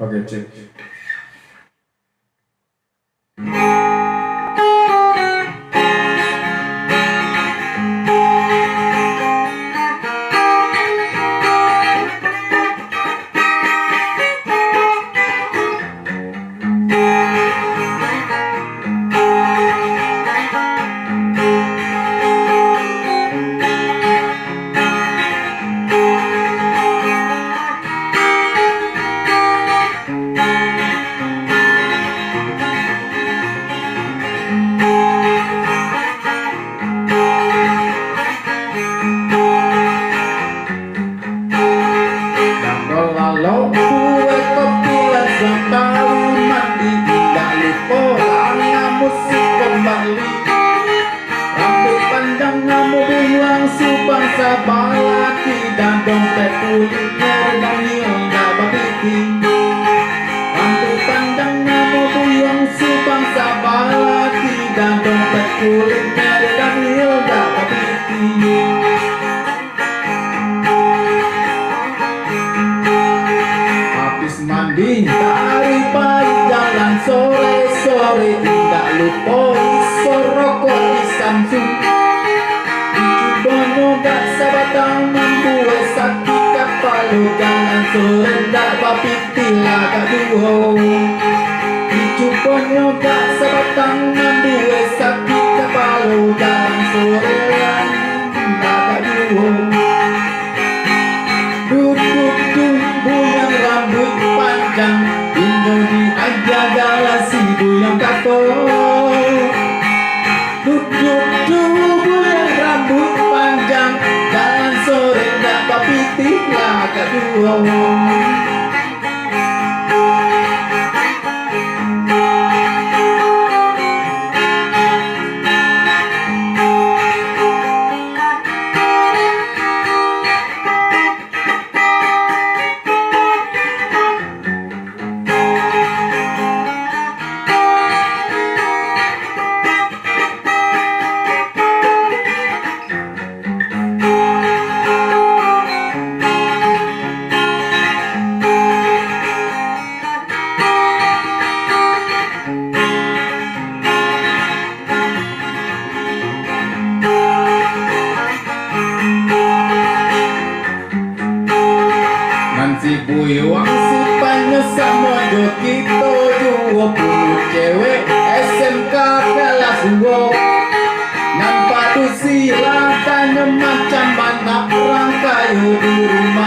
Oke, cek. Kalau kue kepilas sekali mandi, tidak lupa langa musik kembali. Rambut panjang kamu buang subang sabalaki, dan dompet kulitnya dan hilda babiti. Rambut panjang kamu buang subang sabalaki, dan dompet kulitnya dan hilda babiti. Mandi tari pagi jalan sore-sore, tidak lupa iso rokok di Samsung. Dicoba gak sabatang membuat sakit kepala, jalan sore gak bapitilah gak duo. Dicoba gak sabatang membuat sakit kepala, jalan sore gak duo. Duduk buyang rambut panjang, Indonesia galasi buyang kato. Duduk buyang rambut panjang, jalan sore gak bapitih lah gak duo. Si buyuang si panyo sama jo kita 20 cewek SMK kelas 2. Nampak tu silakannya macam mana orang kayu di rumah